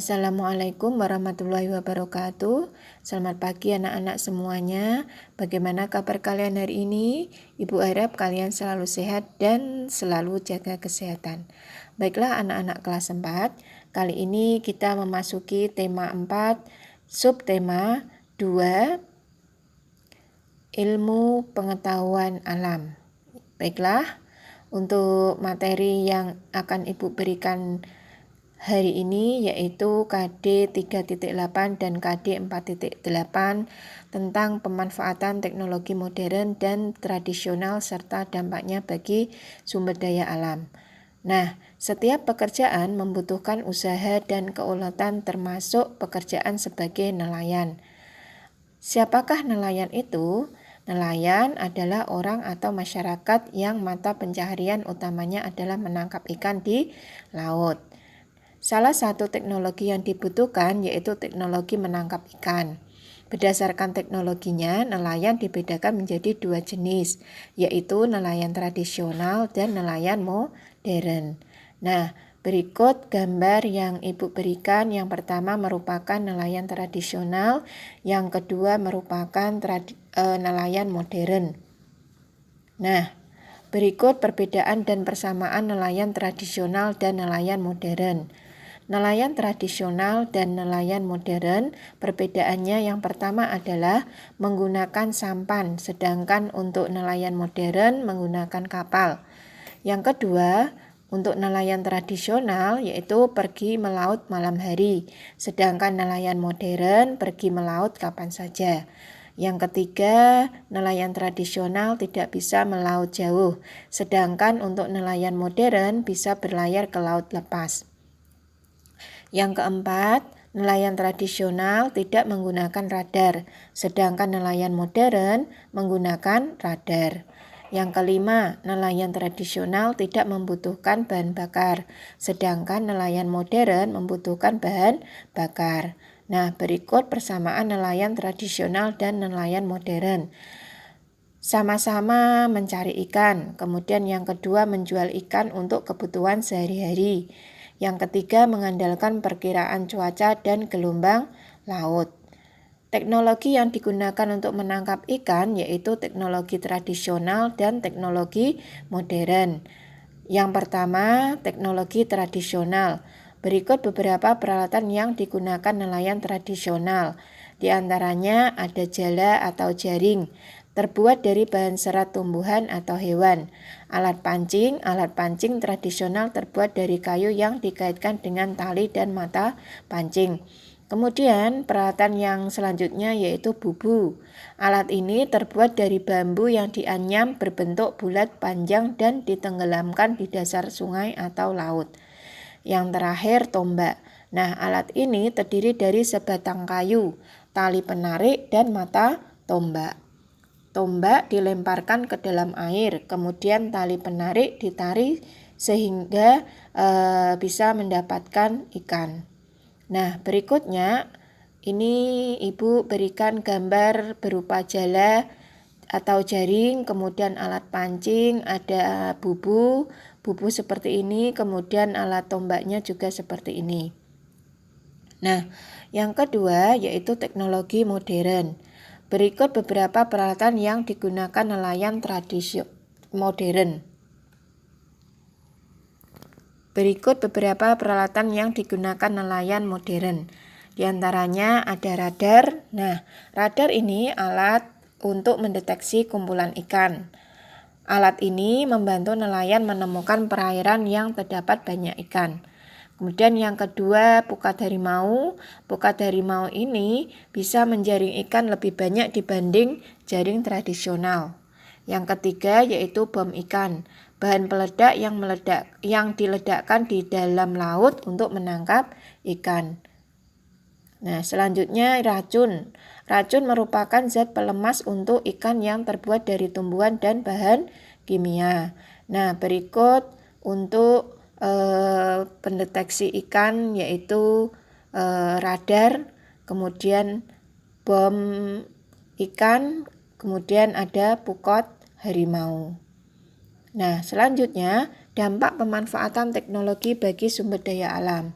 Assalamualaikum warahmatullahi wabarakatuh. Selamat pagi anak-anak semuanya. Bagaimana kabar kalian hari ini? Ibu harap kalian selalu sehat dan selalu jaga kesehatan. Baiklah anak-anak kelas 4, kali ini kita memasuki tema 4, subtema 2, ilmu pengetahuan alam. Baiklah, untuk materi yang akan Ibu berikan hari ini yaitu KD 3.8 dan KD 4.8 tentang pemanfaatan teknologi modern dan tradisional serta dampaknya bagi sumber daya alam. Nah, setiap pekerjaan membutuhkan usaha dan keuletan termasuk pekerjaan sebagai nelayan. Siapakah nelayan itu? Nelayan adalah orang atau masyarakat yang mata pencaharian utamanya adalah menangkap ikan di laut. Salah satu teknologi yang dibutuhkan yaitu teknologi menangkap ikan. Berdasarkan teknologinya, nelayan dibedakan menjadi dua jenis, yaitu nelayan tradisional dan nelayan modern. Nah, berikut gambar yang Ibu berikan. Yang pertama merupakan nelayan tradisional, yang kedua merupakan nelayan modern. Nah, berikut perbedaan dan persamaan nelayan tradisional dan nelayan modern. Nelayan tradisional dan nelayan modern, perbedaannya yang pertama adalah menggunakan sampan, sedangkan untuk nelayan modern menggunakan kapal. Yang kedua, untuk nelayan tradisional yaitu pergi melaut malam hari, sedangkan nelayan modern pergi melaut kapan saja. Yang ketiga, nelayan tradisional tidak bisa melaut jauh, sedangkan untuk nelayan modern bisa berlayar ke laut lepas. Yang keempat, nelayan tradisional tidak menggunakan radar, sedangkan nelayan modern menggunakan radar. Yang kelima, nelayan tradisional tidak membutuhkan bahan bakar, sedangkan nelayan modern membutuhkan bahan bakar. Nah, berikut persamaan nelayan tradisional dan nelayan modern. Sama-sama mencari ikan, kemudian yang kedua menjual ikan untuk kebutuhan sehari-hari. Yang ketiga mengandalkan perkiraan cuaca dan gelombang laut. Teknologi yang digunakan untuk menangkap ikan yaitu teknologi tradisional dan teknologi modern. Yang pertama, teknologi tradisional. Berikut beberapa peralatan yang digunakan nelayan tradisional. Di antaranya ada jala atau jaring, terbuat dari bahan serat tumbuhan atau hewan. Alat pancing tradisional terbuat dari kayu yang dikaitkan dengan tali dan mata pancing. Kemudian peralatan yang selanjutnya yaitu bubu. Alat ini terbuat dari bambu yang dianyam berbentuk bulat panjang dan ditenggelamkan di dasar sungai atau laut. Yang terakhir tombak. Nah, alat ini terdiri dari sebatang kayu, tali penarik dan mata tombak. Tombak dilemparkan ke dalam air, kemudian tali penarik ditarik sehingga bisa mendapatkan ikan. Nah, berikutnya ini Ibu berikan gambar berupa jala atau jaring, kemudian alat pancing, ada bubu seperti ini, kemudian alat tombaknya juga seperti ini. Nah, yang kedua yaitu teknologi modern. Berikut beberapa peralatan yang digunakan nelayan modern. Berikut beberapa peralatan yang digunakan nelayan modern. Di antaranya ada radar. Nah, radar ini alat untuk mendeteksi kumpulan ikan. Alat ini membantu nelayan menemukan perairan yang terdapat banyak ikan. Kemudian yang kedua, pukat harimau. Pukat harimau ini bisa menjaring ikan lebih banyak dibanding jaring tradisional. Yang ketiga yaitu bom ikan, bahan peledak yang diledakkan di dalam laut untuk menangkap ikan. Nah, selanjutnya racun. Racun merupakan zat pelemas untuk ikan yang terbuat dari tumbuhan dan bahan kimia. Nah, berikut untuk pendeteksi ikan yaitu radar, kemudian bom ikan, kemudian ada pukat harimau. Nah, selanjutnya dampak pemanfaatan teknologi bagi sumber daya alam.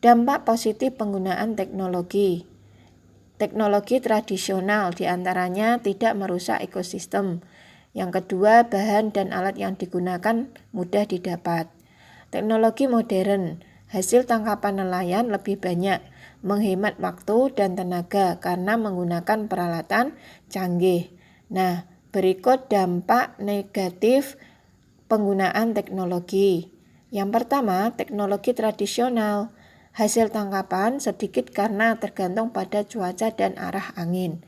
Dampak positif penggunaan teknologi. Teknologi tradisional diantaranya tidak merusak ekosistem. Yang kedua, bahan dan alat yang digunakan mudah didapat. Teknologi modern, hasil tangkapan nelayan lebih banyak, menghemat waktu dan tenaga karena menggunakan peralatan canggih. Nah, berikut dampak negatif penggunaan teknologi. Yang pertama, teknologi tradisional. Hasil tangkapan sedikit karena tergantung pada cuaca dan arah angin.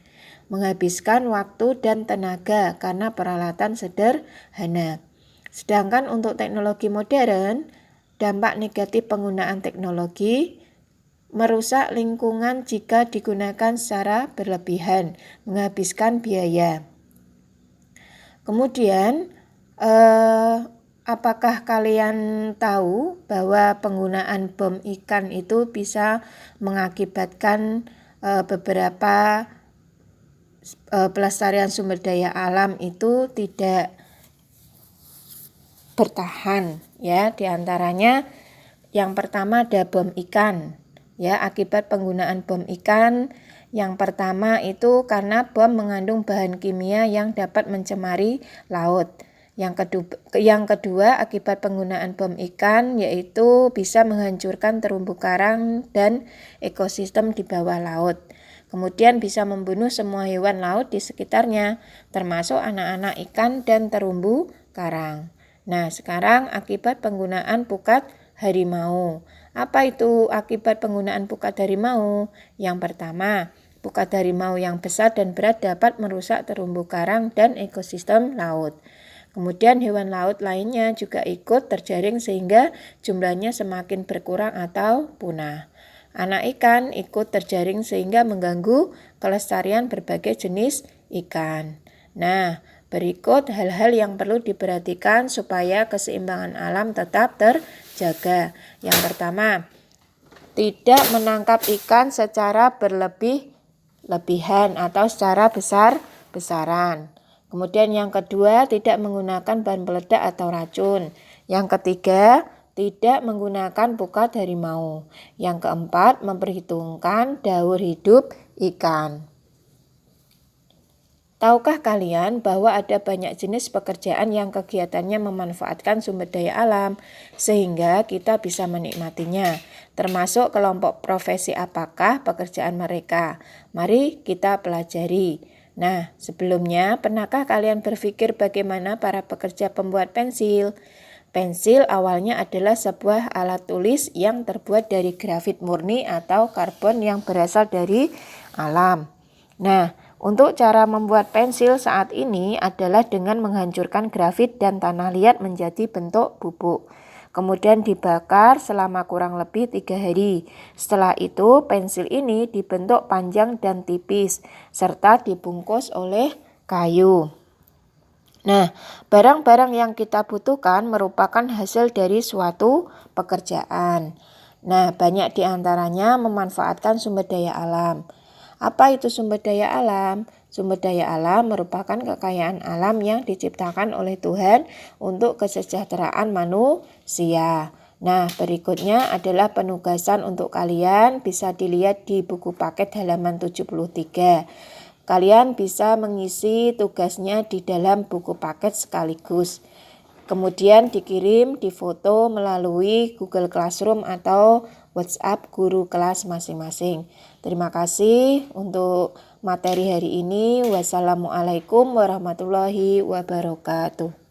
Menghabiskan waktu dan tenaga karena peralatan sederhana. Sedangkan untuk teknologi modern, dampak negatif penggunaan teknologi merusak lingkungan jika digunakan secara berlebihan, menghabiskan biaya. Kemudian, apakah kalian tahu bahwa penggunaan bom ikan itu bisa mengakibatkan beberapa pelestarian sumber daya alam itu tidak bertahan, ya? Di antaranya yang pertama ada bom ikan, ya. Akibat penggunaan bom ikan, yang pertama itu karena bom mengandung bahan kimia yang dapat mencemari laut. Yang kedua akibat penggunaan bom ikan yaitu bisa menghancurkan terumbu karang dan ekosistem di bawah laut. Kemudian bisa membunuh semua hewan laut di sekitarnya, termasuk anak-anak ikan dan terumbu karang. Nah, sekarang akibat penggunaan pukat harimau. Apa itu akibat penggunaan pukat harimau? Yang pertama, pukat harimau yang besar dan berat dapat merusak terumbu karang dan ekosistem laut. Kemudian hewan laut lainnya juga ikut terjaring sehingga jumlahnya semakin berkurang atau punah. Anak ikan ikut terjaring sehingga mengganggu kelestarian berbagai jenis ikan. Nah, berikut hal-hal yang perlu diperhatikan supaya keseimbangan alam tetap terjaga. Yang pertama, tidak menangkap ikan secara berlebihan atau secara besar-besaran. Kemudian yang kedua, tidak menggunakan bahan peledak atau racun. Yang ketiga, tidak menggunakan pukat harimau. Yang keempat, memperhitungkan daur hidup ikan. Tahukah kalian bahwa ada banyak jenis pekerjaan yang kegiatannya memanfaatkan sumber daya alam sehingga kita bisa menikmatinya, termasuk kelompok profesi apakah pekerjaan mereka? Mari kita pelajari. Nah, sebelumnya pernahkah kalian berpikir bagaimana para pekerja pembuat pensil? Pensil awalnya adalah sebuah alat tulis yang terbuat dari grafit murni atau karbon yang berasal dari alam. Nah, untuk cara membuat pensil saat ini adalah dengan menghancurkan grafit dan tanah liat menjadi bentuk bubuk. Kemudian dibakar selama kurang lebih 3 hari. Setelah itu pensil ini dibentuk panjang dan tipis serta dibungkus oleh kayu. Nah, barang-barang yang kita butuhkan merupakan hasil dari suatu pekerjaan. Nah, banyak diantaranya memanfaatkan sumber daya alam. Apa itu sumber daya alam? Sumber daya alam merupakan kekayaan alam yang diciptakan oleh Tuhan untuk kesejahteraan manusia. Nah, berikutnya adalah penugasan untuk kalian, bisa dilihat di buku paket halaman 73. Kalian bisa mengisi tugasnya di dalam buku paket sekaligus. Kemudian dikirim, difoto melalui Google Classroom atau WhatsApp guru kelas masing-masing. Terima kasih untuk materi hari ini. Wassalamualaikum warahmatullahi wabarakatuh.